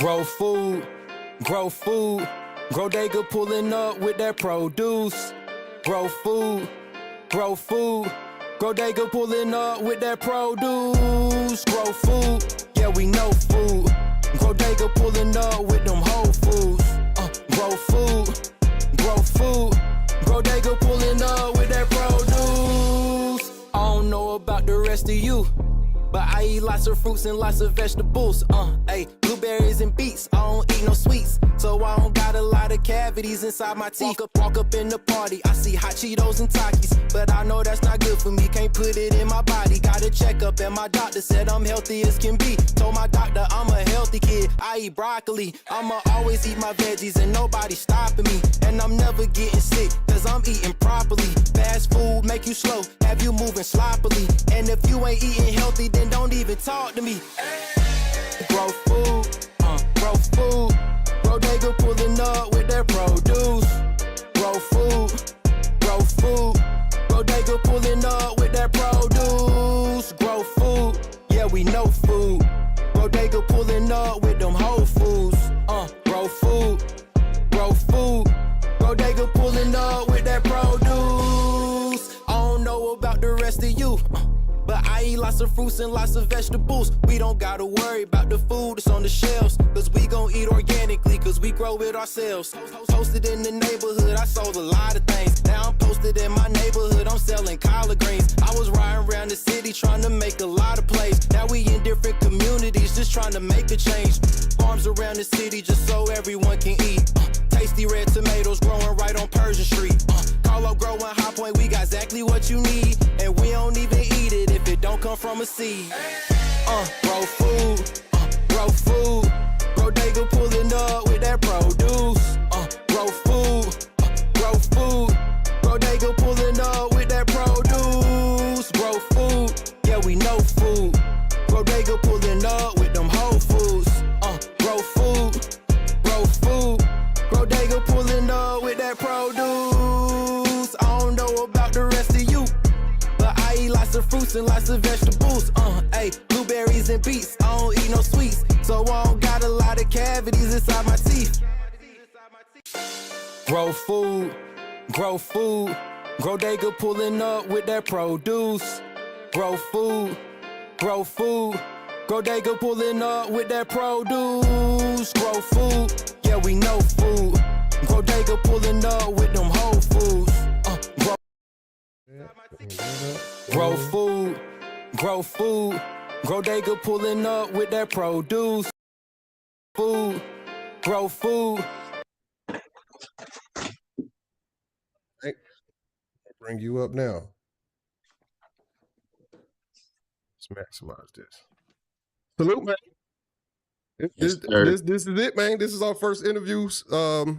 Grow food, grow food. Grow Dega pulling up with that produce. Grow food, grow food. Grow Dega pulling up with that produce. Grow food, yeah, we know food. Grow Dega pulling up with them whole foods. Grow food, grow food. Grow Dega pulling up with that produce. I don't know about the rest of you, but I eat lots of fruits and lots of vegetables. Blueberries and beets. I don't eat no sweets, so I don't got a lot of cavities inside my teeth. Walk up in the party, I see hot Cheetos and Takis, but I know that's not good for me. Can't put it in my body. Got a checkup and my doctor said I'm healthy as can be. Told my doctor I'm a healthy kid. I eat broccoli. I'ma always eat my veggies and nobody stopping me. And I'm never getting sick, cause I'm eating properly. Fast food make you slow, have you moving sloppily. And if you ain't eating healthy, then don't even talk to me. Grow food, grow food. Grow Dega pulling up with that produce. Grow food, grow food. Grow Dega pulling up with that produce. Grow food, yeah, we know food. Grow Dega pulling up with them whole foods. Grow food, grow food. Grow Dega pulling up with that produce. I don't know about the rest of you, but I eat lots of fruits and lots of vegetables. We don't gotta worry about the food that's on the shelves, cause we gon' eat organically, cause we grow it ourselves. Posted in the neighborhood, I sold a lot of things. Now I'm posted in my neighborhood, I'm selling collard greens. I was riding around the city trying to make a lot of plays. Now we in different communities, just trying to make a change. Farms around the city just so everyone can eat. Tasty red tomatoes growing right on Persian Street. Carlo growing High Point, we got exactly what you need, and we don't even eat it if it don't come from a seed. Grow food, grow food. Grow Dega pulling up with that produce. Grow food, grow food. Grow Dega pulling up with that produce. Grow food, yeah, we know food. Grow Dega pulling up with them whole foods. Grow food, grow food. Grow Dega pulling up with that produce. I don't know about the rest of you, but I eat lots of fruits and lots of vegetables. Blueberries and beets. I don't eat no sweets, so I don't got a lot of cavities inside my teeth. Grow food, grow food. Grow Dega pulling up with that produce. Grow food, grow food. Grow Dega pulling up with that produce. Grow food, yeah, we know food. Grow Dega pulling up with them whole foods. Grow food, grow food. Grow Dega pulling up with that produce. Food, grow food. I'll bring you up now. Let's maximize this. Salute, man. This is it, man. This is our first interviews.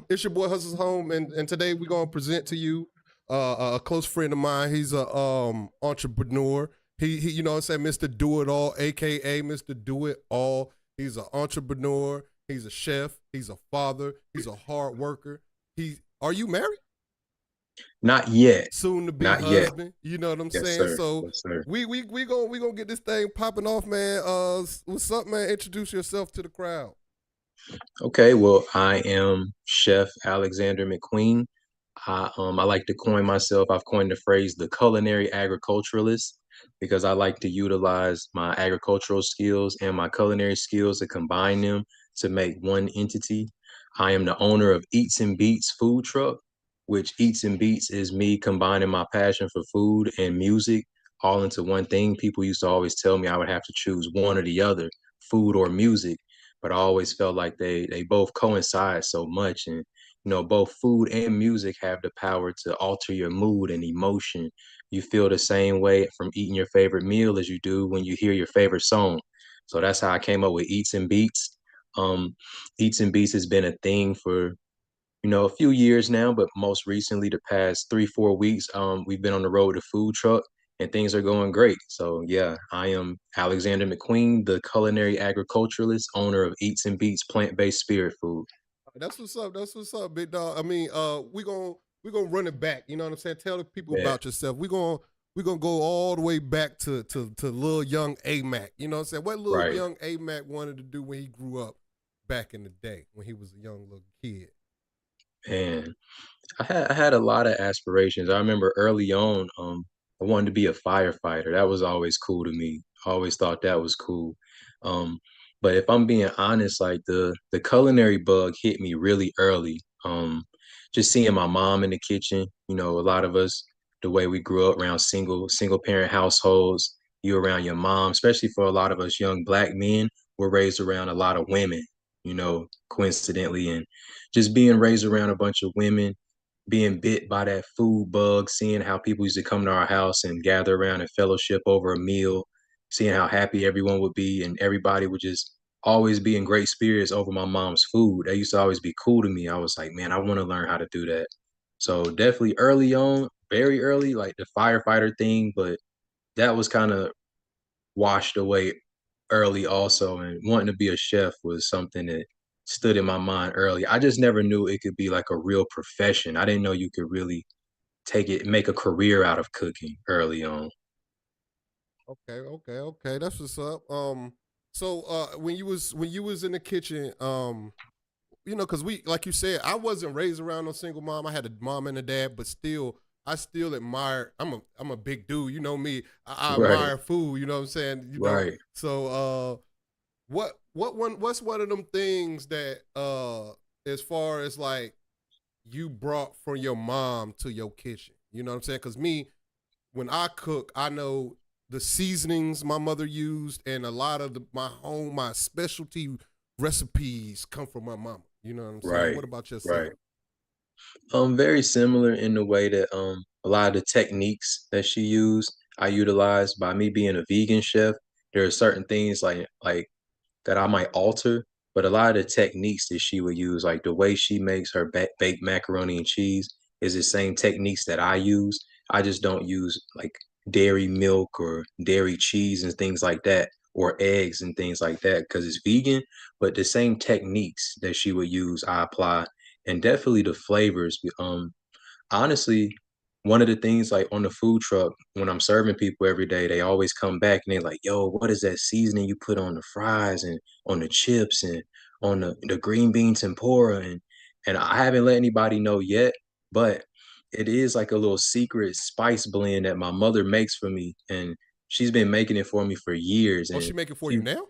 It's your boy Hustla's Home, and today we're gonna present to you a close friend of mine. He's a entrepreneur. He you know what I'm saying, Mr. Do It All, aka Mr. Do It All. He's an entrepreneur. He's a chef. He's a father. He's a hard worker. Are you married? Not yet. Soon to be Not husband. Yet. You know what I'm Yes, saying? sir. So Yes, sir. we gonna get this thing popping off, man. What's up, man? Introduce yourself to the crowd. Okay, well, I am Chef Alexander McQueen. I like to coin myself. I've coined the phrase the culinary agriculturalist because I like to utilize my agricultural skills and my culinary skills to combine them to make one entity. I am the owner of Eats and Beats food truck, which Eats and Beats is me combining my passion for food and music all into one thing. People used to always tell me I would have to choose one or the other, food or music, but I always felt like they both coincide so much. And you know, both food and music have the power to alter your mood and emotion. You feel the same way from eating your favorite meal as you do when you hear your favorite song. So that's how I came up with Eats and Beats. Eats and Beats has been a thing for a few years now, but most recently, the past 3-4 weeks, we've been on the road to food truck and things are going great. So yeah, I am Alexander McQueen, the culinary agriculturalist, owner of Eats and Beats plant-based spirit food. That's what's up. That's what's up, big dog. I mean, we gonna run it back. You know what I'm saying? Tell the people Yeah. about yourself. We're gonna go all the way back to little young Amac. You know what I'm saying? What little Right. young Amac wanted to do when he grew up? back in the day when he was a young little kid? And I had a lot of aspirations. I remember early on, I wanted to be a firefighter. That was always cool to me. I always thought that was cool. Um, but if I'm being honest, like the culinary bug hit me really early. Just seeing my mom in the kitchen, a lot of us, the way we grew up around single parent households, you around your mom, especially for a lot of us young Black men, we're raised around a lot of women, coincidentally, and just being raised around a bunch of women, being bit by that food bug, seeing how people used to come to our house and gather around and fellowship over a meal, seeing how happy everyone would be, and everybody would just always be in great spirits over my mom's food. That used to always be cool to me. I was like, man, I want to learn how to do that. So definitely early on, very early, like the firefighter thing, but that was kind of washed away early also. And wanting to be a chef was something that stood in my mind early. I just never knew it could be like a real profession. I didn't know you could really make a career out of cooking early on. Okay. That's what's up. So when you was in the kitchen, because we, like you said, I wasn't raised around no single mom. I had a mom and a dad, but still, I still admire. I'm a big dude. You know me. I Right, admire food. You know what I'm saying. right. So what's one of them things that as far as like you brought from your mom to your kitchen? You know what I'm saying? Because me, when I cook, I know the seasonings my mother used, and a lot of my specialty recipes come from my mama. You know what I'm saying? Right, What about yourself? right. Very similar in the way that a lot of the techniques that she used, I utilized by me being a vegan chef. There are certain things like that I might alter, but a lot of the techniques that she would use, like the way she makes her baked macaroni and cheese, is the same techniques that I use. I just don't use like dairy milk or dairy cheese and things like that, or eggs and things like that, because it's vegan. But the same techniques that she would use, I apply, and definitely the flavors. Honestly, one of the things like on the food truck, when I'm serving people every day, they always come back and they're like, yo, what is that seasoning you put on the fries and on the chips and on the green bean tempura? And I haven't let anybody know yet, but it is like a little secret spice blend that my mother makes for me. And she's been making it for me for years. Oh, she And make it for she you now?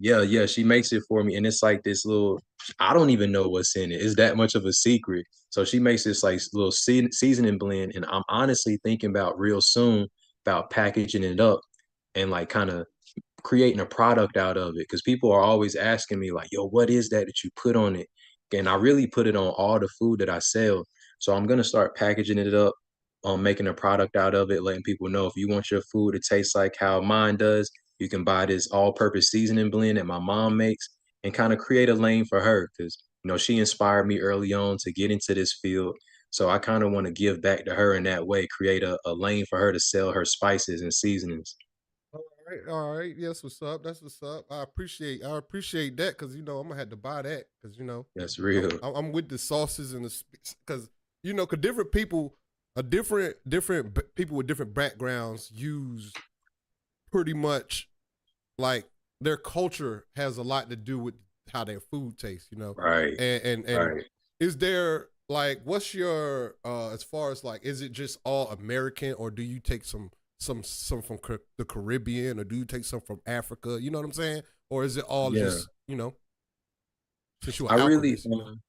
yeah, yeah, she makes it for me, and it's like this little. I don't even know what's in it. It's that much of a secret. So she makes this like little seasoning blend, and I'm honestly thinking about real soon about packaging it up and like kind of creating a product out of it, because people are always asking me like, yo, what is that you put on it? And I really put it on all the food that I sell. So I'm gonna start packaging it up, making a product out of it, letting people know if you want your food to taste like how mine does, you can buy this all-purpose seasoning blend that my mom makes, and kind of create a lane for her, because she inspired me early on to get into this field. So I kind of want to give back to her in that way, create a lane for her to sell her spices and seasonings. All right. Yes, what's up? That's what's up. I appreciate that because I'm gonna have to buy that because That's real. I'm with the sauces and the because because different people, different people with different backgrounds use pretty much like their culture has a lot to do with how their food tastes. Right, And right. is there like what's your as far as like is it just all American or do you take some from the Caribbean or do you take some from Africa? You know what I'm saying? Or is it all Yeah. just since you're I an really alchemist?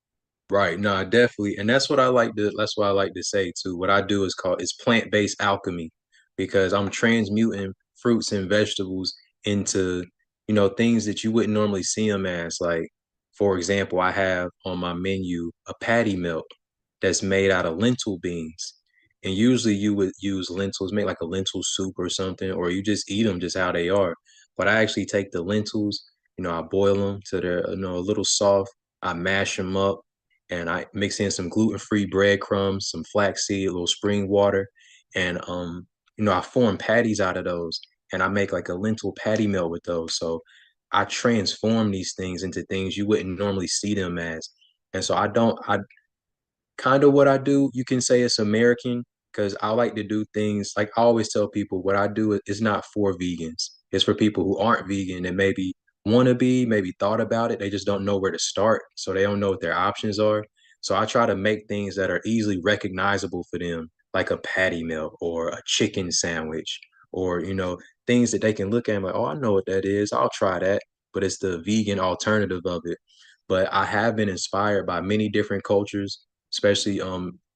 right, no, definitely. And that's what I like to say too. What I do is called it's plant-based alchemy, because I'm transmuting fruits and vegetables into, things that you wouldn't normally see them as. Like, for example, I have on my menu a patty melt that's made out of lentil beans. And usually you would use lentils, make like a lentil soup or something, or you just eat them just how they are. But I actually take the lentils, I boil them till they're, a little soft. I mash them up and I mix in some gluten-free breadcrumbs, some flaxseed, a little spring water, and I form patties out of those, and I make like a lentil patty melt with those. So I transform these things into things you wouldn't normally see them as. And so I kind of what I do, you can say it's American, because I like to do things like I always tell people what I do is not for vegans. It's for people who aren't vegan and maybe want to be, maybe thought about it. They just don't know where to start. So they don't know what their options are. So I try to make things that are easily recognizable for them, like a patty melt or a chicken sandwich, or, things that they can look at and like, oh, I know what that is. I'll try that. But it's the vegan alternative of it. But I have been inspired by many different cultures, especially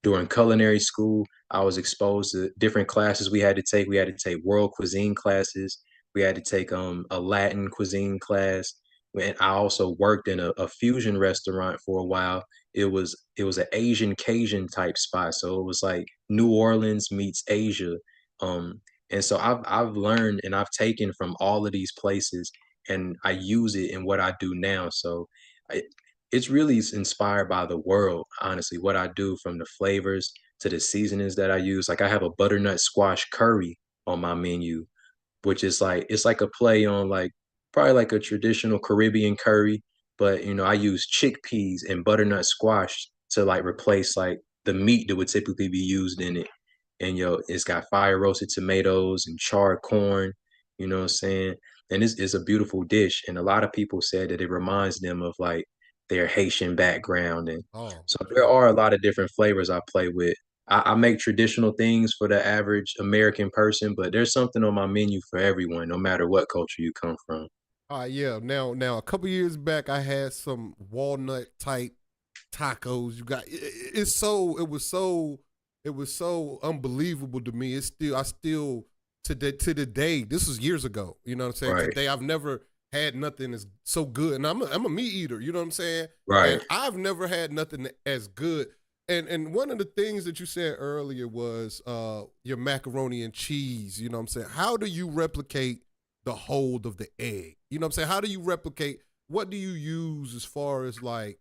during culinary school. I was exposed to different classes we had to take. We had to take world cuisine classes. We had to take a Latin cuisine class. And I also worked in a fusion restaurant for a while. It was an Asian Cajun type spot. So it was like New Orleans meets Asia. Um, and so I've learned and I've taken from all of these places and I use it in what I do now. So I, it's really inspired by the world, honestly, what I do, from the flavors to the seasonings that I use. Like I have a butternut squash curry on my menu, which is like, it's like a play on like probably like a traditional Caribbean curry, but I use chickpeas and butternut squash to like replace like the meat that would typically be used in it. And it's got fire roasted tomatoes and charred corn, you know what I'm saying? And it's a beautiful dish. And a lot of people said that it reminds them of like their Haitian background. And Oh, so there dope. are a lot of different flavors I play with. I make traditional things for the average American person, but there's something on my menu for everyone, no matter what culture you come from. Yeah. Now, a couple years back, I had some walnut type tacos. It was so unbelievable to me. I still to the day. This was years ago. You know what I'm saying? Right, Today, I've never had nothing as so good, and I'm a meat eater. You know what I'm saying? right. And I've never had nothing as good. And one of the things that you said earlier was your macaroni and cheese. You know what I'm saying? How do you replicate the hold of the egg? You know what I'm saying? How do you replicate? What do you use as far as like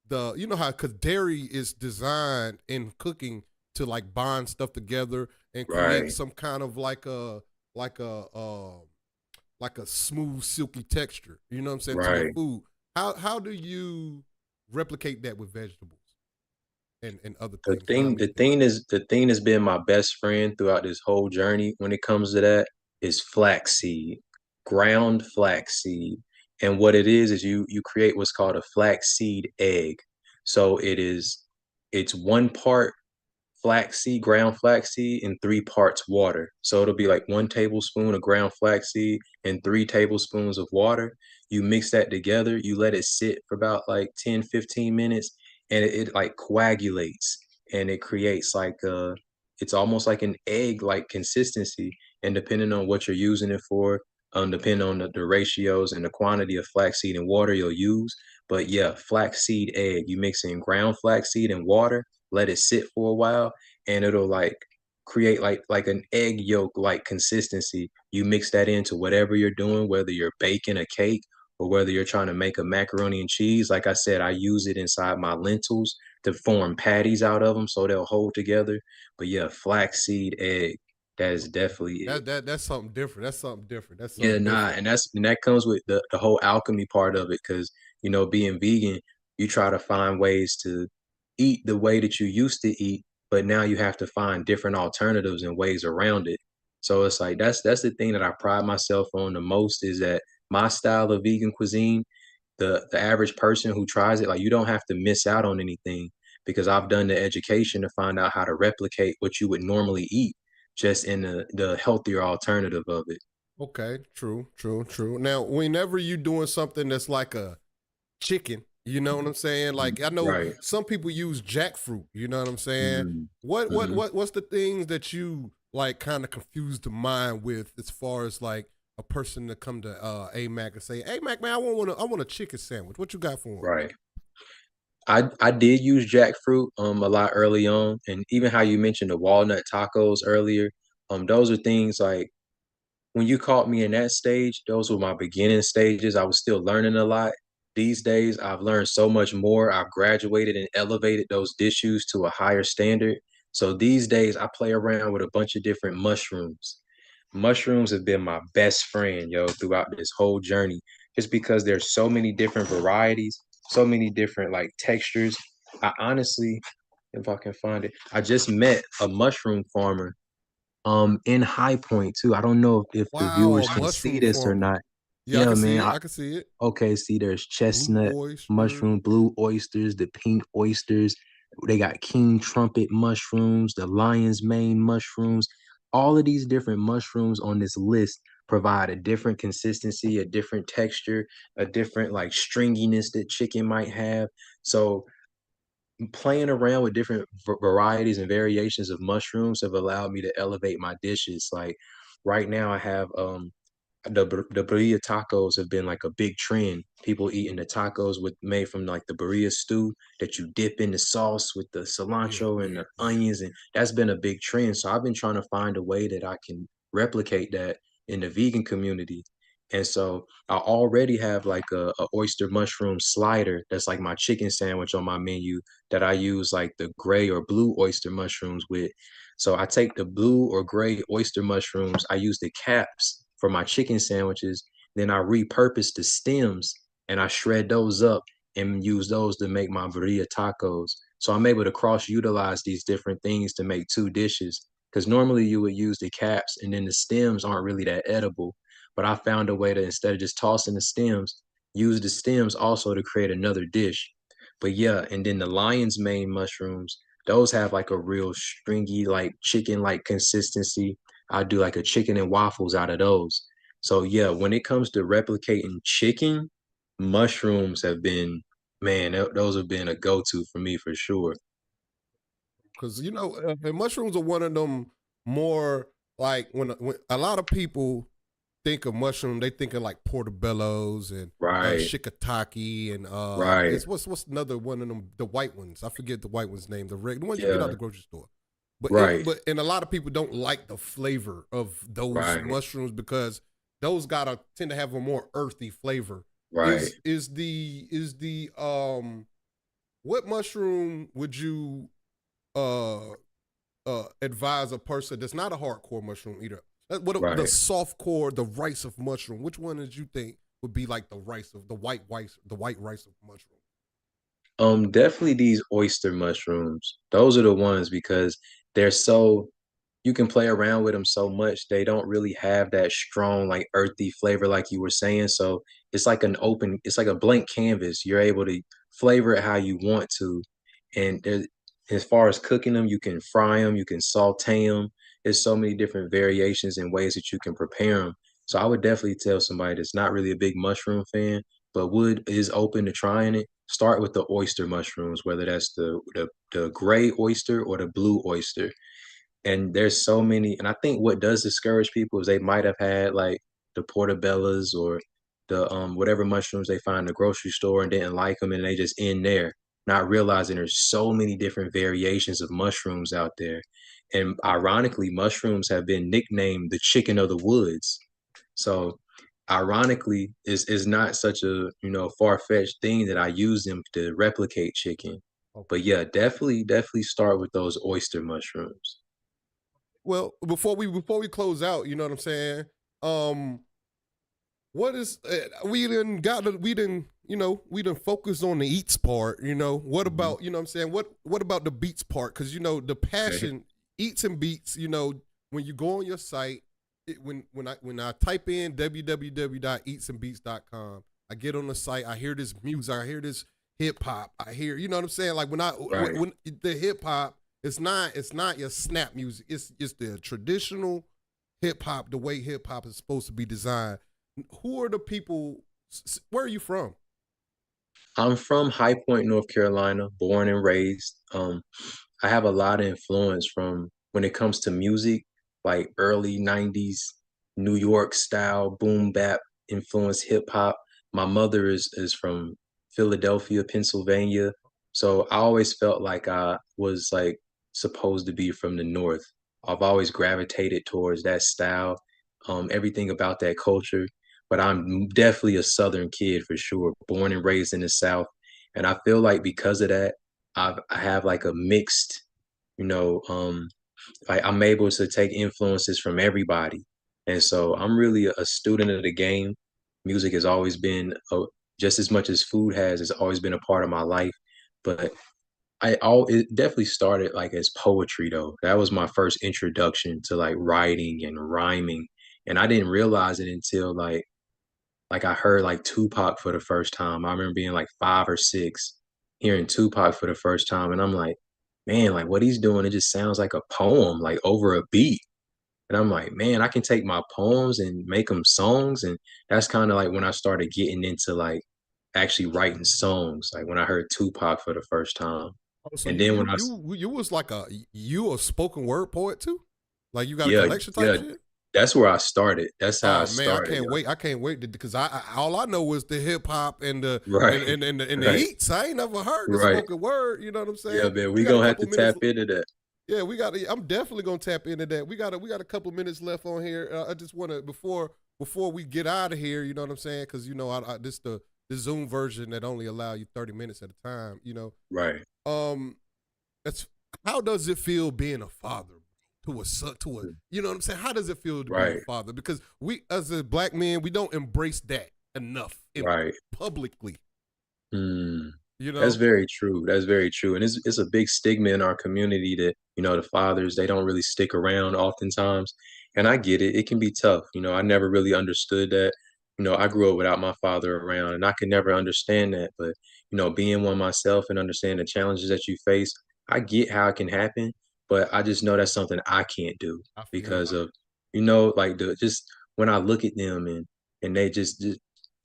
you know how, because dairy is designed in cooking to like bond stuff together and create Right. some kind of like a like a smooth silky texture, you know what I'm saying, to your Right. food. How do you replicate that with vegetables and other The things, thing, non-meat the things? thing is, the thing that's been my best friend throughout this whole journey when it comes to that is flaxseed, ground flaxseed. And what it is you create what's called a flaxseed egg. So it's 1 part flaxseed, ground flaxseed, and 3 parts water. So it'll be like 1 tablespoon of ground flaxseed and 3 tablespoons of water. You mix that together, you let it sit for about like 10, 15 minutes, and it like coagulates and it creates like it's almost like an egg like consistency. And depending on what you're using it for, depending on the ratios and the quantity of flaxseed and water you'll use. But yeah, flaxseed egg, you mix in ground flaxseed and water, let it sit for a while, and it'll like create like an egg yolk like consistency. You mix that into whatever you're doing, whether you're baking a cake or whether you're trying to make a macaroni and cheese. Like I said, I use it inside my lentils to form patties out of them so they'll hold together. But yeah, flaxseed egg, that is definitely it. That's something different. That's something different. That's Yeah, something nah, different. and that comes with the whole alchemy part of it, because being vegan, you try to find ways to eat the way that you used to eat, but now you have to find different alternatives and ways around it. So it's like that's the thing that I pride myself on the most, is that my style of vegan cuisine, the average person who tries it, like, you don't have to miss out on anything, because I've done the education to find out how to replicate what you would normally eat, just in the healthier alternative of it. Okay, true, true, true. Now, whenever you doing something that's like a chicken, you know what I'm saying? Mm, Like I know right. some people use jackfruit, you know what I'm saying? Mm, What mhm. what's the things that you like kind of confuse the mind with as far as like a person to come to Amac and say, "Hey Mac, man, I want a chicken sandwich. What you got for him?" Right. I did use jackfruit a lot early on, and even how you mentioned the walnut tacos earlier. Those are things like, when you caught me in that stage, those were my beginning stages. I was still learning a lot. These days, I've learned so much more. I've graduated and elevated those dishes to a higher standard. So these days, I play around with a bunch of different mushrooms. Mushrooms have been my best friend, yo, throughout this whole journey, just because there's so many different varieties, so many different like textures. I honestly, if I can find it, I just met a mushroom farmer in High Point too. I don't know if the Wow, viewers a can see mushroom this or farmer. not. Yeah, I Yeah, can see man. it. I can see it. Okay, see, there's Blue chestnut oyster. mushroom, blue oysters, the pink oysters. They got king trumpet mushrooms, the lion's mane mushrooms. All of these different mushrooms on this list provide a different consistency, a different texture, a different like stringiness that chicken might have. So playing around with different varieties and variations of mushrooms have allowed me to elevate my dishes. Like right now, I have the birria tacos have been like a big trend. People eating the tacos with made from like the birria stew that you dip in the sauce with the Yeah, cilantro and yeah, the yeah. onions, and that's been a big trend. So I've been trying to find a way that I can replicate that in the vegan community. And so I already have like a oyster mushroom slider that's like my chicken sandwich on my menu that I use like the gray or blue oyster mushrooms with. So I take the blue or gray oyster mushrooms, I use the caps for my chicken sandwiches, then I repurpose the stems and I shred those up and use those to make my birria tacos. So I'm able to cross utilize these different things to make two dishes. Because normally you would use the caps and then the stems aren't really that edible. But I found a way to, instead of just tossing the stems, use the stems also to create another dish. But yeah, and then the lion's mane mushrooms, those have like a real stringy, like chicken like consistency. I do like a chicken and waffles out of those. So yeah, when it comes to replicating chicken, mushrooms have been, man, those have been a go-to for me for sure. Because and mushrooms are one of them more like when a lot of people think of mushroom, they think of like portobellos and Right, shiitake and right. it's what's another one of them, the white ones. I forget the white one's name. The ones you get out Yeah, the grocery store. But right, and a lot of people don't like the flavor of those right, mushrooms because those gotta tend to have a more earthy flavor. right. Is the what mushroom would you uh advise a person that's not a hardcore mushroom eater? The Right. soft core, the rice of mushroom. Which one did you think would be like the white rice of mushroom? Definitely these oyster mushrooms. Those are the ones because they're so you can play around with them so much. They don't really have that strong, like earthy flavor, like you were saying. So it's like a blank canvas. You're able to flavor it how you want to. And as far as cooking them, you can fry them, you can saute them. There's so many different variations and ways that you can prepare them. So I would definitely tell somebody that's not really a big mushroom fan, but would is open to trying it. Start with the oyster mushrooms, whether that's the gray oyster or the blue oyster. And there's so many, and I think what does discourage people is they might have had like the portobellas or the whatever mushrooms they find in the grocery store and didn't like them, and they just in there, not realizing there's so many different variations of mushrooms out there. And ironically, mushrooms have been nicknamed the chicken of the woods. So ironically, is not such a far-fetched thing that I use them to replicate chicken. Okay. But yeah, definitely start with those oyster mushrooms. Well, before we close out, you know what I'm saying? Um, what is we didn't we didn't focus on the eats part. What Mhm. about what I'm saying? What about the beats part? Because the Okay. passion eats and beats. When you go on your site, when I type in www.eatsandbeats.com, I get on the site. I hear this music. I hear this hip hop. I hear what I'm saying. Like Right. when the hip hop, it's not your snap music. It's the traditional hip hop, the way hip hop is supposed to be designed. Who are the people? Where are you from? I'm from High Point, North Carolina, born and raised. I have a lot of influence from when it comes to music, like early 90s New York style boom bap influence hip hop. My mother is from Philadelphia, Pennsylvania. So I always felt like I was like supposed to be from the North. I've always gravitated towards that style, everything about that culture. But I'm definitely a Southern kid for sure, born and raised in the South. And I feel like because of that, I have like a mixed, you know, like I'm able to take influences from everybody. And so I'm really a student of the game. Music has always been just as much as food has always been a part of my life. But it definitely started like as poetry though. That was my first introduction to like writing and rhyming. And I didn't realize it until like I heard like Tupac for the first time. I remember being like 5 or 6, hearing Tupac for the first time, and I'm like, man, like what he's doing, it just sounds like a poem, like over a beat. And I'm like, man, I can take my poems and make them songs. And that's kind of like when I started getting into like actually writing songs, like when I heard Tupac for the first time. Oh, so And then when you was like a spoken word poet too? Like you got a yeah, collection type yeah, shit? that's where I started. That's how I Oh man, I started. can't wait. I can't wait because I all I know is the hip hop and the Right, and the right, eats. I ain't never heard the right. spoken word. You know what I'm Yeah, saying? man, We we got a gonna have couple to minutes. tap into that. Yeah, we got. I'm definitely gonna tap into that. We got a couple minutes left on here. I just want to before we get out of here. You know what I'm saying? Because you know, this the Zoom version that only allow you 30 minutes at a time. You know, Right. That's how does it feel being a father to a son to a you know what I'm saying? How does it feel to be a Right. father? Because we as a black men, we don't embrace that enough Right. publicly. Mm. You That's know? very true. That's very true. And it's a big stigma in our community that, the fathers, they don't really stick around oftentimes. And I get it. It can be tough. I never really understood that. I grew up without my father around and I could never understand that. But, being one myself and understand the challenges that you face, I get how it can happen, but I just know that's something I can't do I feel because you. of, like just when I look at them and they just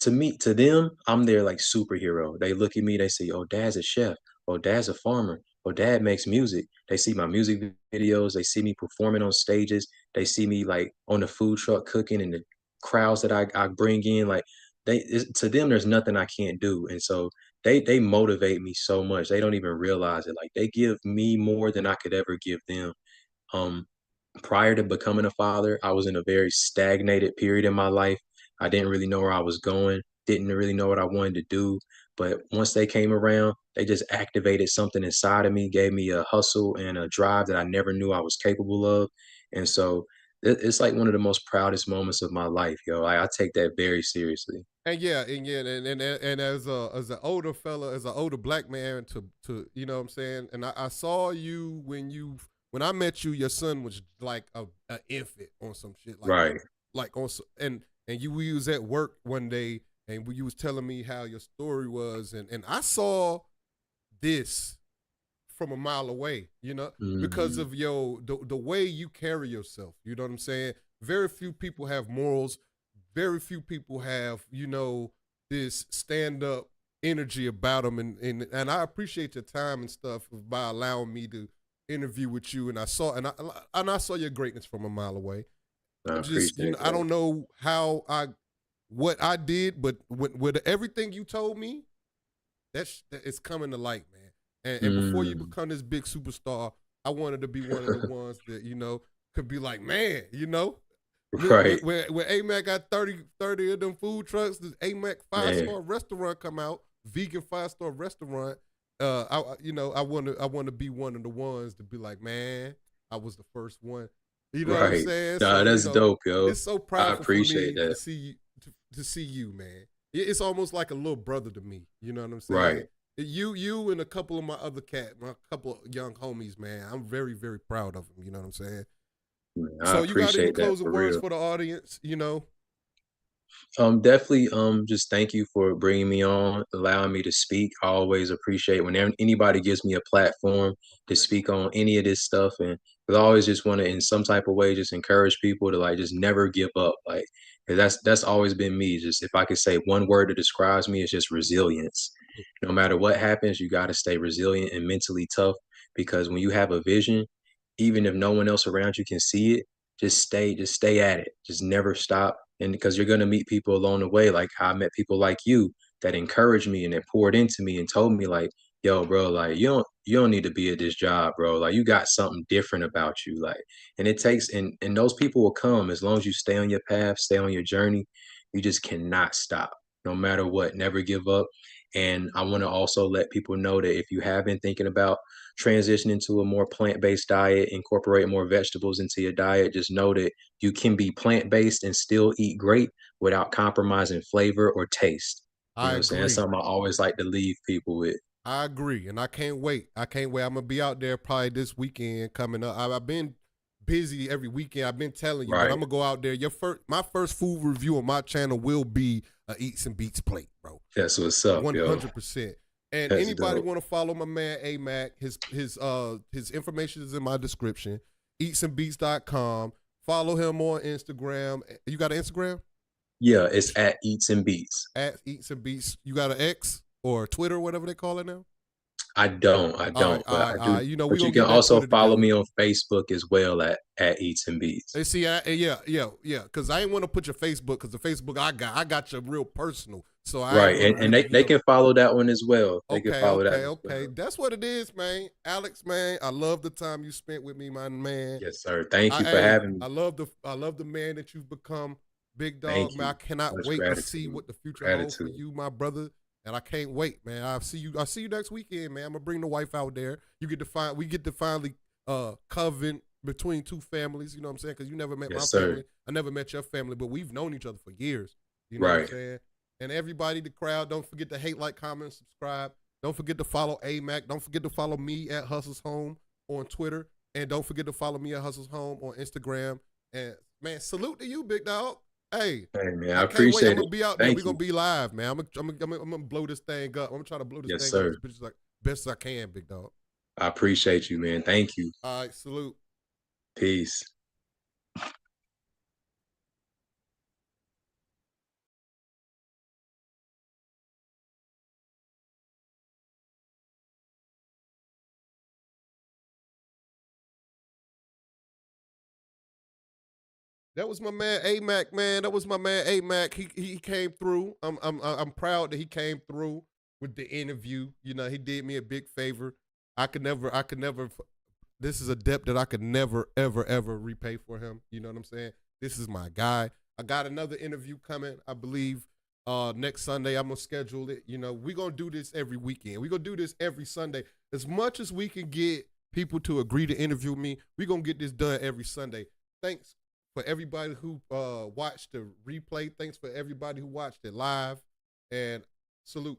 to them, I'm their like superhero. They look at me, they say, "Oh, dad's a chef. Oh, dad's a farmer. Oh, dad makes music." They see my music videos. They see me performing on stages. They see me like on the food truck cooking and the crowds that I bring in. Like to them, there's nothing I can't do, and so they motivate me so much. They don't even realize it. Like they give me more than I could ever give them. Um, Prior to becoming a father, I was in a very stagnated period in my life. I didn't really know where I was going, didn't really know what I wanted to do. But once they came around, they just activated something inside of me, gave me a hustle and a drive that I never knew I was capable of. And so it's like one of the most proudest moments of my life, yo. I take that very seriously. And yeah, and as an older fella, as an older black man to you know what I'm saying? And I saw you when I met you, your son was like a infant on some shit Right. like on and we was at work one day and you was telling me how your story was and I saw this from a mile away, because Mhm. of the way you carry yourself. You know what I'm saying? Very few people have morals. Very few people have, this stand up energy about them, and I appreciate your time and stuff by allowing me to interview with you. And I saw your greatness from a mile away. I Just appreciate I that. don't know what I did, but with everything you told me, it's coming to light, man. And before you Mm. become this big superstar, I wanted to be one of the ones that could be like, man, Right. when Amac got 30 of them food trucks, this Amac Man. 5-star restaurant come out, vegan 5-star restaurant. I want to be one of the ones to be like, man, I was the first one. You know what I'm Right. saying? Nah, So that's dope, yo. it's so I proudful for appreciate me to that. see you, to see you, man. It's almost like a little brother to me. You know what I'm saying? Right. You and a couple of my couple of young homies, man. I'm very, very proud of them. You know what I'm saying? I So you got any appreciate that closing for words real. for the audience? Definitely, just thank you for bringing me on, allowing me to speak. I always appreciate whenever anybody gives me a platform to speak on any of this stuff, and 'cause I always just want to, in some type of way, just encourage people to like just never give up. Like 'cause that's always been me. Just if I could say one word that describes me, it's just resilience. No matter what happens, you got to stay resilient and mentally tough because when you have a vision, even if no one else around you can see it, just stay at it. Just never stop. And because you're gonna meet people along the way, like how I met people like you that encouraged me and that poured into me and told me like, yo, bro, like you don't need to be at this job, bro. Like you got something different about you. Like, and it takes and those people will come as long as you stay on your path, stay on your journey. You just cannot stop, no matter what. Never give up. And I want to also let people know that if you have been thinking about transitioning to a more plant-based diet, incorporate more vegetables into your diet, just know that you can be plant-based and still eat great without compromising flavor or taste. You know I what I'm saying? That's agree. something I always like to leave people with. I agree, and I can't wait. I'm gonna be out there probably this weekend coming up. I've been busy every weekend. I've been telling you, Right. but I'm gonna go out there. My first food review on my channel will be a Eats and Beats plate, bro. That's what's up, 100%. And That's anybody dope. want to follow my man Amac, his information is in my description. Eatsandbeats.com. Follow him on Instagram. You got an Instagram? Yeah, it's at Eats and Beats. At Eats and Beats. You got an X or Twitter, whatever they call it now? I don't, but I do. You know, but you can also follow me on Facebook as well at Eats and Beats. See, yeah. Because I ain't want to put your Facebook, because the Facebook I got your real personal. So and they can follow that one as well. They can follow that. Okay. That's what it is, man. Alex, man, I love the time you spent with me, my man. Yes, sir. Thank you for having me. I love the man that you've become, big dog. Man, I cannot wait to see what the future holds for you, my brother. And I can't wait, man. I'll see you next weekend, man. I'm gonna bring the wife out there. We get to finally coven between two families. You know what I'm saying? Because you never met my family. I never met your family, but we've known each other for years. You know what I'm saying? And everybody, the crowd, don't forget to hate, like, comment, subscribe. Don't forget to follow Amac. Don't forget to follow me at Hustle's Home on Twitter. And don't forget to follow me at Hustle's Home on Instagram. And man, salute to you, big dog. Hey man, I appreciate it. I'm gonna be out there. We're gonna be live, man. I'm gonna blow this thing up. I'm gonna try to blow this thing up as like best as I can, big dog. I appreciate you, man. Thank you. All right, salute. Peace. That was my man Amac, man. That was my man Amac. He came through. I'm proud that he came through with the interview. You know, he did me a big favor. I could never. This is a debt that I could never, ever, ever repay for him. You know what I'm saying? This is my guy. I got another interview coming, I believe, next Sunday. I'm gonna schedule it. You know, we're gonna do this every weekend. We're gonna do this every Sunday. As much as we can get people to agree to interview me, we're gonna get this done every Sunday. Thanks for everybody who watched the replay. Thanks for everybody who watched it live. And salute.